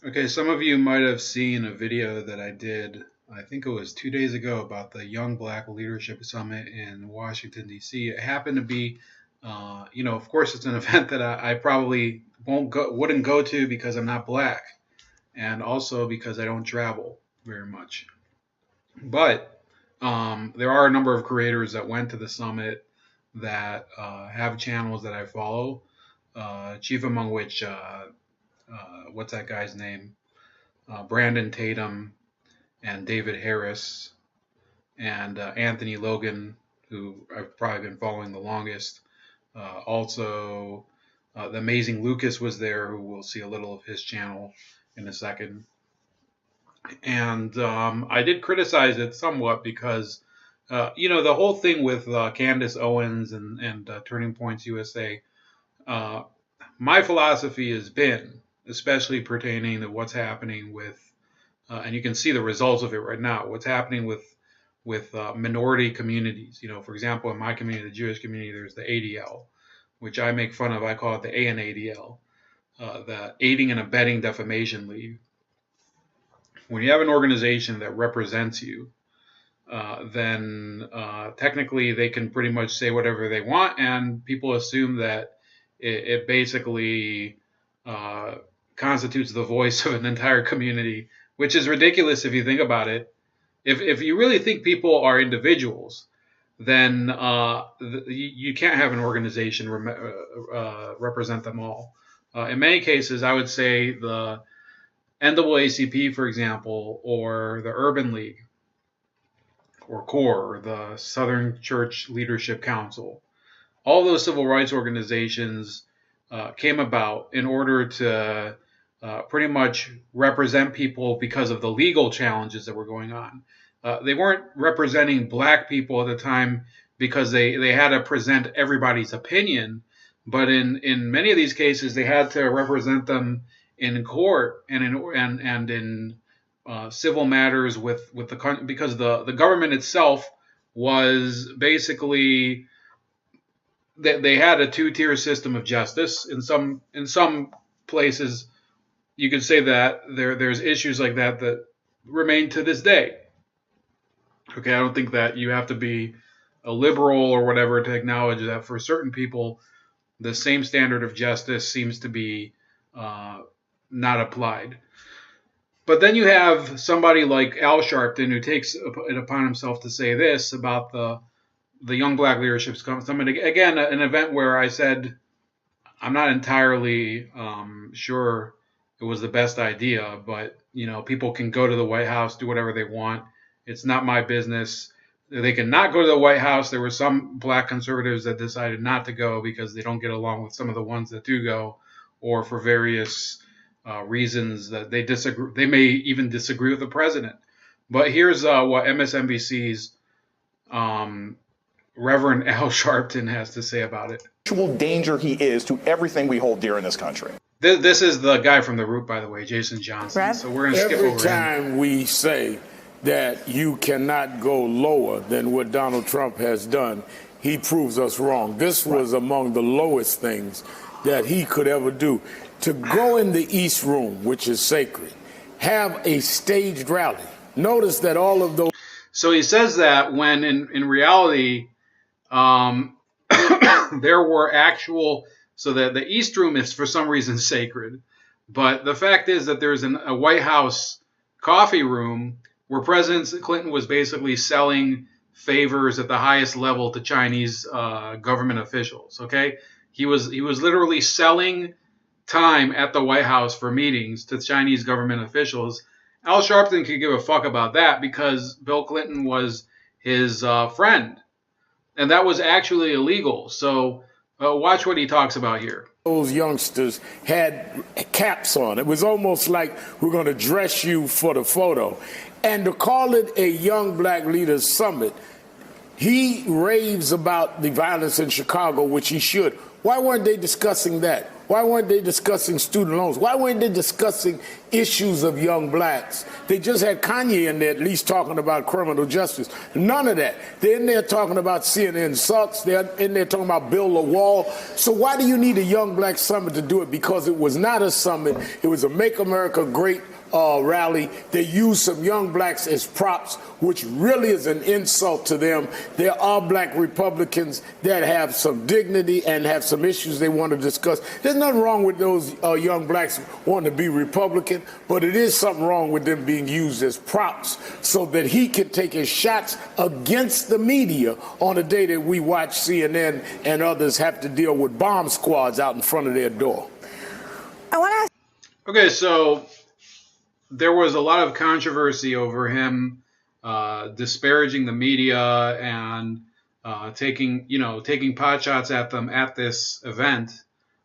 Okay, some of you might have seen a video that I did, I think it was 2 days ago, about the Young Black Leadership Summit in Washington, D.C. It happened to be, of course, it's an event that I probably wouldn't go to because I'm not black, and also because I don't travel very much. But there are a number of creators that went to the summit that have channels that I follow, chief among which, what's that guy's name? Brandon Tatum and David Harris and Anthony Logan, who I've probably been following the longest. Also, the amazing Lucas was there, who we'll see a little of his channel in a second. And I did criticize it somewhat because, the whole thing with Candace Owens and Turning Points USA, my philosophy has been, especially pertaining to what's happening with, and you can see the results of it right now, what's happening with minority communities. For example, in my community, the Jewish community, there's the ADL, which I make fun of. I call it the ANADL, the Aiding and Abetting Defamation League. When you have an organization that represents you, then technically they can pretty much say whatever they want, and people assume that it basically constitutes the voice of an entire community, which is ridiculous if you think about it. If you really think people are individuals, then you can't have an organization represent them all. In many cases, I would say the NAACP, for example, or the Urban League, or CORE, or the Southern Church Leadership Council, all those civil rights organizations came about in order to pretty much represent people because of the legal challenges that were going on. They weren't representing black people at the time because they had to present everybody's opinion, but in many of these cases they had to represent them in court and in civil matters with the country, because the government itself was basically, they had a two-tier system of justice. In some places, you could say that there's issues like that remain to this day. Okay, I don't think that you have to be a liberal or whatever to acknowledge that for certain people, the same standard of justice seems to be not applied. But then you have somebody like Al Sharpton, who takes it upon himself to say this about the Young Black Leadership Summit. Again, an event where I said I'm not entirely sure it was the best idea, but people can go to the White House, do whatever they want. It's not my business. They can not go to the White House. There were some black conservatives that decided not to go because they don't get along with some of the ones that do go, or for various reasons that they disagree. They may even disagree with the president. But here's what MSNBC's Reverend Al Sharpton has to say about it. Actual danger he is to everything we hold dear in this country. This is the guy from The Root, by the way, Jason Johnson. Rev? So we're going to skip over him. Every time we say that you cannot go lower than what Donald Trump has done, he proves us wrong. This was among the lowest things that he could ever do. To go in the East Room, which is sacred, have a staged rally. Notice that all of those... So he says that when in reality, there were actual... So the East Room is for some reason sacred. But the fact is that there's a White House coffee room where President Clinton was basically selling favors at the highest level to Chinese government officials. Okay, he was literally selling time at the White House for meetings to Chinese government officials. Al Sharpton could give a fuck about that because Bill Clinton was his friend, and that was actually illegal. So watch what he talks about here. Those youngsters had caps on. It was almost like we're going to dress you for the photo. And to call it a Young Black Leaders Summit, he raves about the violence in Chicago, which he should. Why weren't they discussing that? Why weren't they discussing student loans? Why weren't they discussing issues of young blacks? They just had Kanye in there at least talking about criminal justice. None of that. They're in there talking about CNN sucks. They're in there talking about build a wall. So why do you need a Young Black Summit to do it? Because it was not a summit. It was a Make America Great rally. They used some young blacks as props, which really is an insult to them. There are black Republicans that have some dignity and have some issues they want to discuss. There's nothing wrong with those young blacks wanting to be Republican, but it is something wrong with them being used as props so that he can take his shots against the media on a day that we watch CNN and others have to deal with bomb squads out in front of their door. I want to ask. Okay, so there was a lot of controversy over him disparaging the media and taking pot shots at them at this event,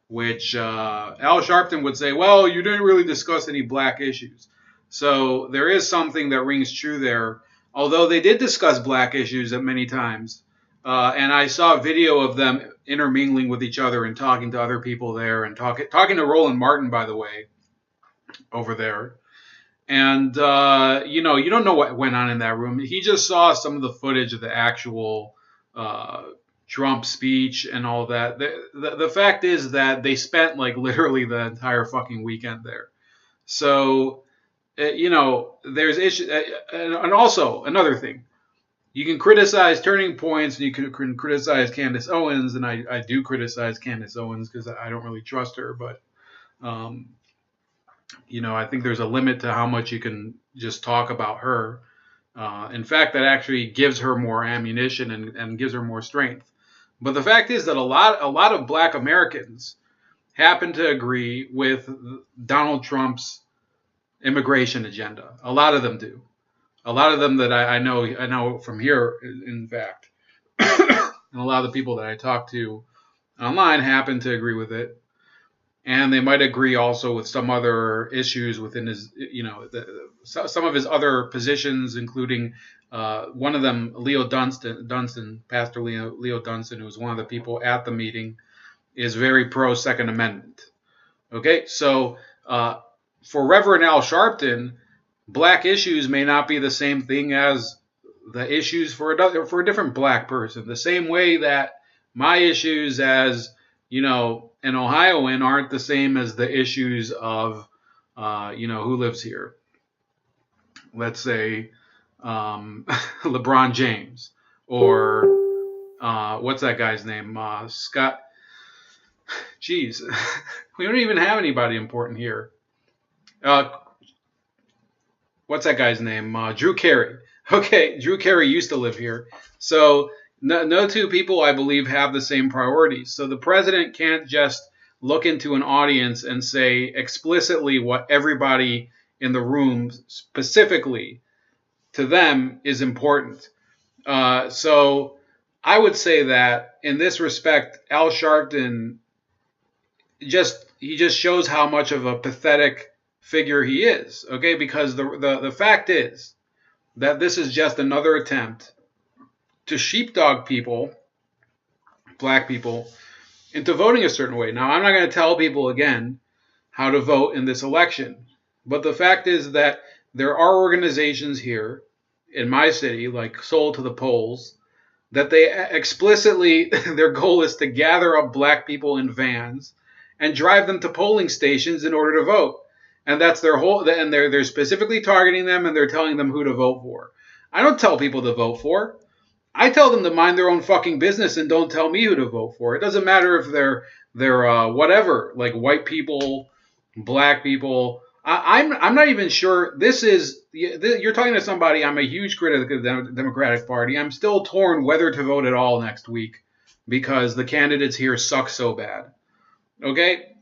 which Al Sharpton would say, well, you didn't really discuss any black issues. So there is something that rings true there, although they did discuss black issues at many times. And I saw a video of them intermingling with each other and talking to other people there and talking to Roland Martin, by the way, over there. And, you don't know what went on in that room. He just saw some of the footage of the actual Trump speech and all that. The fact is that they spent like literally the entire fucking weekend there. So, there's issues. And also, another thing, you can criticize Turning Points and you can criticize Candace Owens. And I do criticize Candace Owens because I don't really trust her. But, I think there's a limit to how much you can just talk about her. In fact, that actually gives her more ammunition and gives her more strength. But the fact is that a lot of black Americans happen to agree with Donald Trump's immigration agenda. A lot of them do. A lot of them that I know from here, in fact. And a lot of the people that I talk to online happen to agree with it. And they might agree also with some other issues within his, some of his other positions, including one of them, Leo Dunstan, Pastor Leo Dunstan, who was one of the people at the meeting, is very pro Second Amendment. Okay, so for Reverend Al Sharpton, black issues may not be the same thing as the issues for a different black person. The same way that my issues as an Ohioan aren't the same as the issues of, who lives here. Let's say LeBron James or what's that guy's name? Scott. Jeez, we don't even have anybody important here. What's that guy's name? Drew Carey. Okay, Drew Carey used to live here. So no two people, I believe, have the same priorities. So the president can't just look into an audience and say explicitly what everybody in the room specifically to them is important. So I would say that in this respect, Al Sharpton he just shows how much of a pathetic figure he is. Okay, because the fact is that this is just another attempt to sheepdog people, black people, into voting a certain way. Now, I'm not going to tell people again how to vote in this election, but the fact is that there are organizations here in my city, like Soul to the Polls, that they explicitly, their goal is to gather up black people in vans and drive them to polling stations in order to vote. And that's their whole, and they're specifically targeting them and they're telling them who to vote for. I don't tell people to vote for. I tell them to mind their own fucking business and don't tell me who to vote for. It doesn't matter if they're whatever, like white people, black people. I'm not even sure. You're talking to somebody. I'm a huge critic of the Democratic Party. I'm still torn whether to vote at all next week because the candidates here suck so bad. Okay,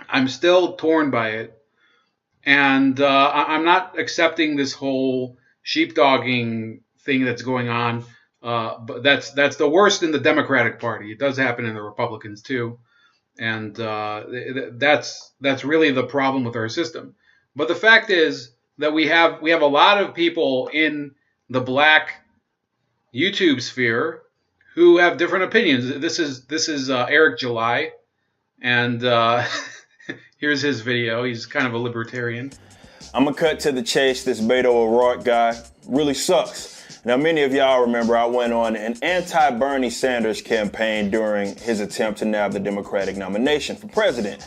I'm still torn by it, and I'm not accepting this whole sheepdogging thing that's going on. But that's the worst in the Democratic Party. It does happen in the Republicans too. And that's really the problem with our system. But the fact is that we have a lot of people in the black YouTube sphere who have different opinions. This is Eric July. And here's his video. He's kind of a libertarian. I'm gonna cut to the chase. This Beto O'Rourke guy really sucks. Now, many of y'all remember I went on an anti-Bernie Sanders campaign during his attempt to nab the Democratic nomination for president.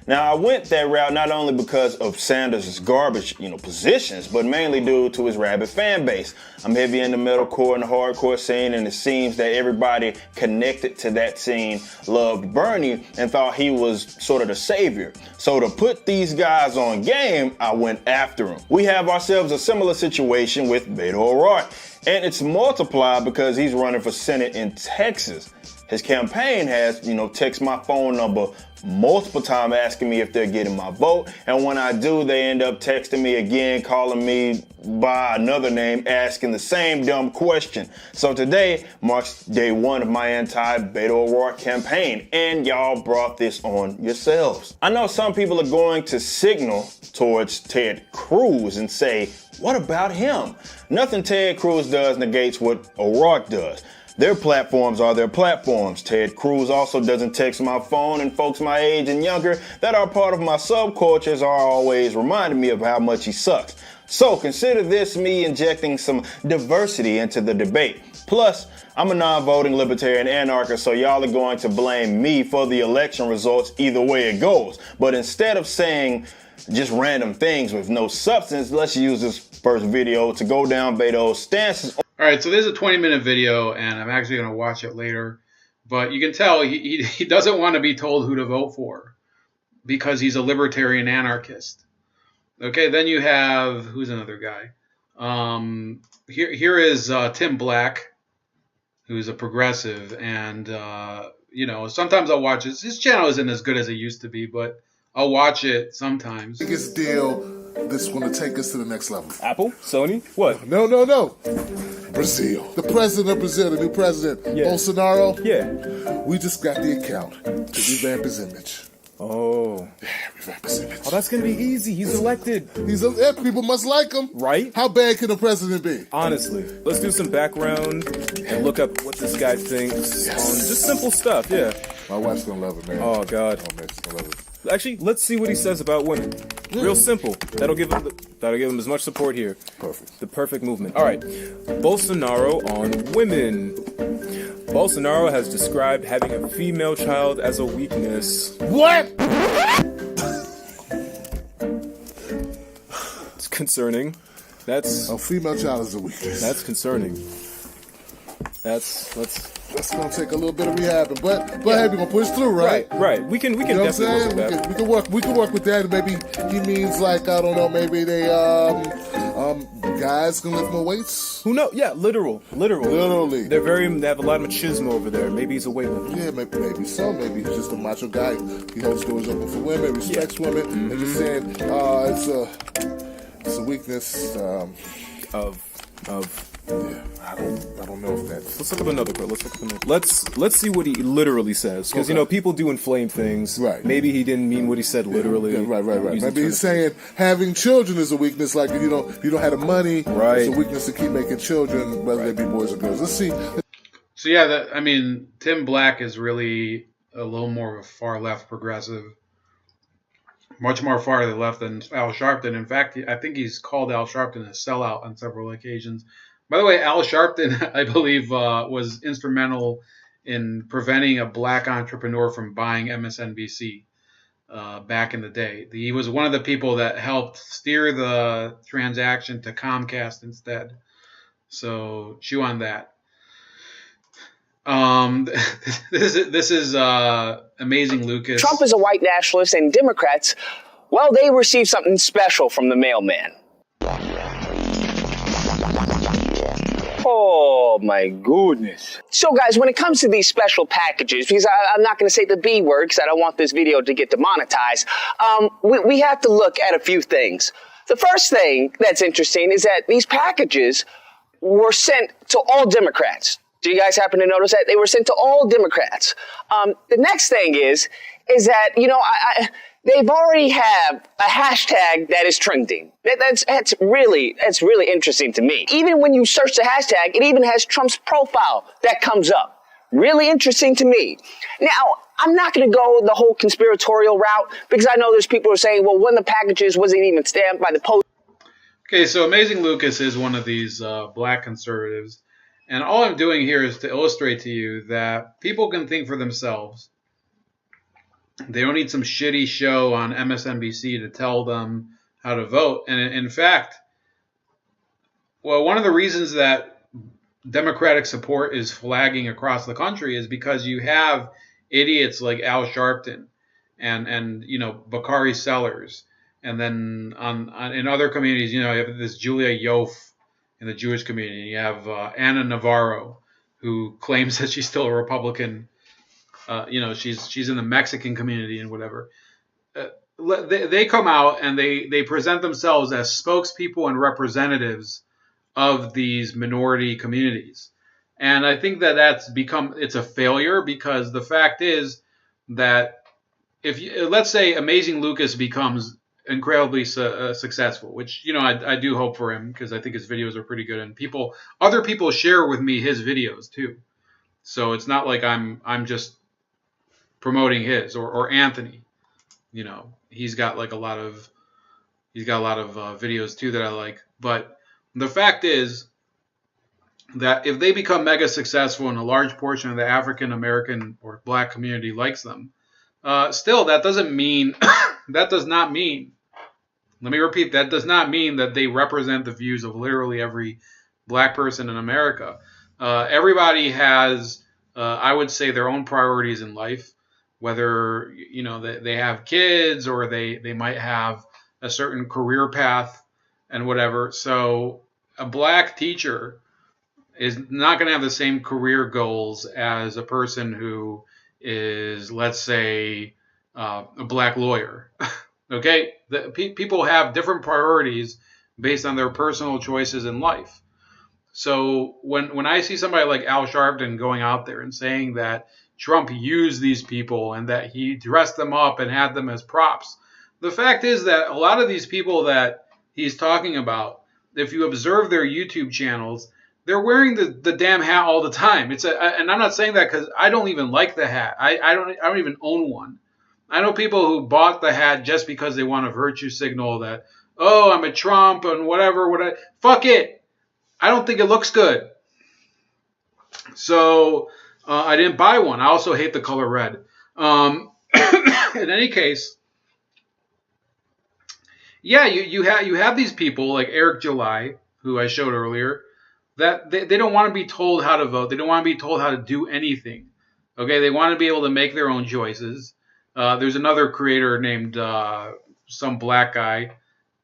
Now, I went that route not only because of Sanders' garbage, positions, but mainly due to his rabid fan base. I'm heavy in the metalcore and the hardcore scene, and it seems that everybody connected to that scene loved Bernie and thought he was sort of the savior. So to put these guys on game, I went after him. We have ourselves a similar situation with Beto O'Rourke, and it's multiplied because he's running for Senate in Texas. His campaign has, text my phone number multiple times asking me if they're getting my vote. And when I do, they end up texting me again, calling me by another name, asking the same dumb question. So today marks day one of my anti-Beto O'Rourke campaign, and y'all brought this on yourselves. I know some people are going to signal towards Ted Cruz and say, what about him? Nothing Ted Cruz does negates what O'Rourke does. Their platforms are their platforms. Ted Cruz also doesn't text my phone, and folks my age and younger that are part of my subcultures are always reminding me of how much he sucks. So consider this me injecting some diversity into the debate. Plus, I'm a non-voting libertarian anarchist, so y'all are going to blame me for the election results either way it goes. But instead of saying just random things with no substance, let's use this first video to go down Beto's stances. All right, so this is a 20-minute video, and I'm actually going to watch it later. But you can tell he doesn't want to be told who to vote for because he's a libertarian anarchist. Okay, then you have, who's another guy? Here is Tim Black, who's a progressive. And, sometimes I'll watch it. His channel isn't as good as it used to be, but I'll watch it sometimes. Biggest deal. This is going to take us to the next level. Apple? Sony? What? No. Brazil. The president of Brazil, the new president, Bolsonaro. Yeah. We just got the account to revamp his image. Oh. Yeah, revamp his image. Oh, that's going to be easy. He's elected. People must like him. Right? How bad can the president be? Honestly. Let's do some background and look up what this guy thinks on just simple stuff, yeah. My wife's going to love it, man. Oh, God. Oh, man, she's going to love it. Actually, let's see what he says about women. Real simple. That'll give him as much support here. Perfect. The perfect movement. All right. Bolsonaro on women. Bolsonaro has described having a female child as a weakness. What? It's concerning. That's a female child is a weakness. That's concerning. That's gonna take a little bit of rehabbing, but hey, we're gonna push through, right? Right. We can definitely work with that. We can work with that. Maybe he means like, I don't know, maybe they guys can lift more weights. Who knows? Yeah, literally. Literally. They have a lot of machismo over there. Maybe he's a weightlifter. Yeah, maybe so. Maybe he's just a macho guy. He holds doors open for women, respects women, and just saying it's a weakness of. Yeah, I don't know if that's. Let's look up another quote. Let's see what he literally says, because people do inflame things. Right. Maybe he didn't mean what he said literally. Yeah, right. Maybe he's saying having children is a weakness. Like if you don't have the money, it's a weakness to keep making children, whether they be boys or girls. Let's see. So yeah, Tim Black is really a little more of a far left progressive, much more far to the left than Al Sharpton. In fact, I think he's called Al Sharpton a sellout on several occasions. By the way, Al Sharpton, I believe, was instrumental in preventing a black entrepreneur from buying MSNBC back in the day. He was one of the people that helped steer the transaction to Comcast instead. So chew on that. This is Amazing Lucas. Trump is a white nationalist, and Democrats, well, they received something special from the mailman. Oh, my goodness. So, guys, when it comes to these special packages, because I'm not going to say the B word because I don't want this video to get demonetized, we have to look at a few things. The first thing that's interesting is that these packages were sent to all Democrats. Do you guys happen to notice that? They were sent to all Democrats. The next thing is that, they've already have a hashtag that is trending. That's really interesting to me. Even when you search the hashtag, it even has Trump's profile that comes up. Really interesting to me. Now, I'm not going to go the whole conspiratorial route because I know there's people who are saying, well, one of the packages wasn't even stamped by the post. Okay, so Amazing Lucas is one of these black conservatives. And all I'm doing here is to illustrate to you that people can think for themselves. They don't need some shitty show on MSNBC to tell them how to vote. And in fact, well, one of the reasons that Democratic support is flagging across the country is because you have idiots like Al Sharpton and Bakari Sellers, and then in other communities, you have this Julia Yof in the Jewish community. You have Anna Navarro, who claims that she's still a Republican. She's in the Mexican community and whatever. They come out and they present themselves as spokespeople and representatives of these minority communities. And I think that it's a failure, because the fact is that let's say Amazing Lucas becomes incredibly successful, which, I do hope for him, because I think his videos are pretty good, and other people share with me his videos too. So it's not like I'm just promoting his or Anthony. He's got a lot of videos too that I like. But the fact is that if they become mega successful and a large portion of the African American or black community likes them, still that does not mean, let me repeat, that does not mean that they represent the views of literally every black person in America. Everybody has, I would say, their own priorities in life, whether, they have kids or they might have a certain career path and whatever. So a black teacher is not going to have the same career goals as a person who is, let's say, a black lawyer. Okay? People have different priorities based on their personal choices in life. So when I see somebody like Al Sharpton going out there and saying that Trump used these people and that he dressed them up and had them as props, the fact is that a lot of these people that he's talking about, if you observe their YouTube channels, they're wearing the damn hat all the time. And I'm not saying that because I don't even like the hat. I don't even own one. I know people who bought the hat just because they want a virtue signal that, oh, I'm a Trump and whatever. Fuck it. I don't think it looks good. So I didn't buy one. I also hate the color red. In any case, yeah, you have these people like Eric July, who I showed earlier, that they don't want to be told how to vote. They don't want to be told how to do anything. Okay, they want to be able to make their own choices. There's another creator named some black guy.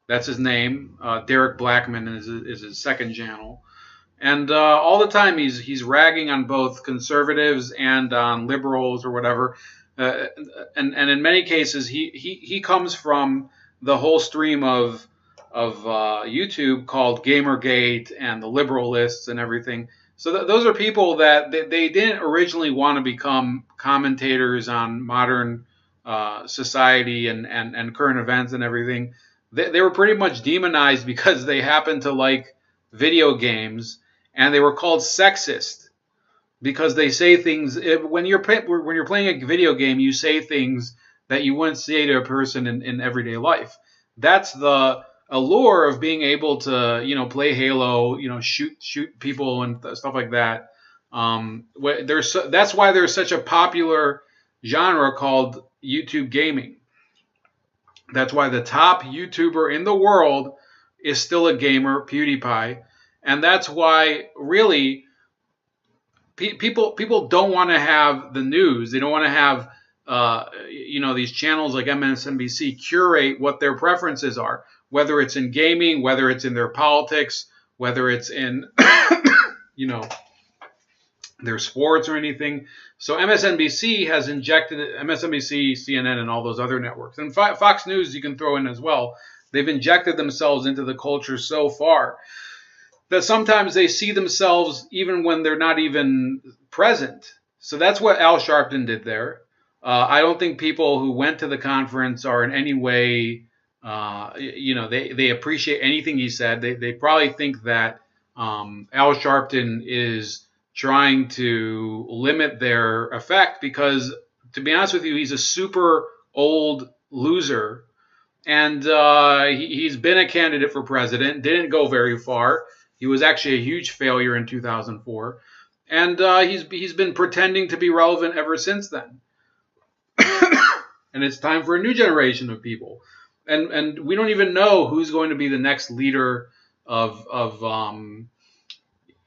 That's his name. Derek Blackman is his second channel. And all the time he's ragging on both conservatives and on liberals or whatever. And in many cases, he comes from the whole stream of YouTube called Gamergate and the liberalists and everything. So those are people that they didn't originally want to become commentators on modern society and current events and everything. They were pretty much demonized because they happened to like video games, and they were called sexist because they say things when you're playing a video game, you say things that you wouldn't say to a person in everyday life. That's the allure of being able to play Halo, shoot people and stuff like that. That's why there's such a popular genre called YouTube gaming. That's why the top YouTuber in the world is still a gamer, PewDiePie. And that's why really people don't want to have the news. They don't want to have these channels like MSNBC curate what their preferences are, whether it's in gaming, whether it's in their politics, whether it's in their sports or anything. So MSNBC has injected MSNBC, CNN, and all those other networks, and Fox News you can throw in as well. They've injected themselves into the culture so far that sometimes they see themselves even when they're not even present. So that's what Al Sharpton did there. I don't think people who went to the conference are in any way, they appreciate anything he said. They probably think that Al Sharpton is trying to limit their effect because, to be honest with you, he's a super old loser. And he's been a candidate for president, didn't go very far. He was actually a huge failure in 2004. And he's been pretending to be relevant ever since then. And it's time for a new generation of people. And we don't even know who's going to be the next leader of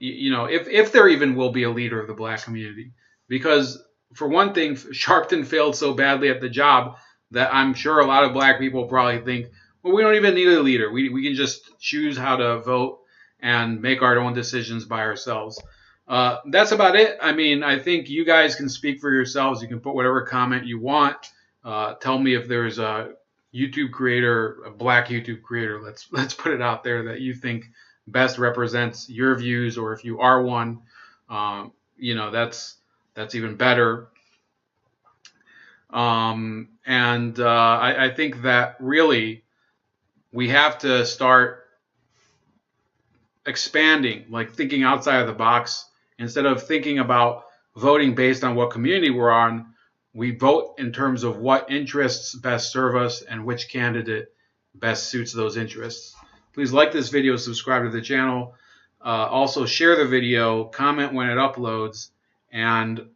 if there even will be a leader of the black community. Because for one thing, Sharpton failed so badly at the job that I'm sure a lot of black people probably think, well, we don't even need a leader. We can just choose how to vote and make our own decisions by ourselves. That's about it. I mean, I think you guys can speak for yourselves. You can put whatever comment you want. Tell me if there's a YouTube creator, a black YouTube creator, let's put it out there, that you think best represents your views, or if you are one, that's even better. I think that really we have to start expanding, like thinking outside of the box. Instead of thinking about voting based on what community we're on, we vote in terms of what interests best serve us and which candidate best suits those interests. Please like this video, subscribe to the channel. Also share the video, comment when it uploads, and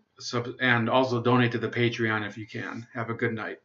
also donate to the Patreon if you can. Have a good night.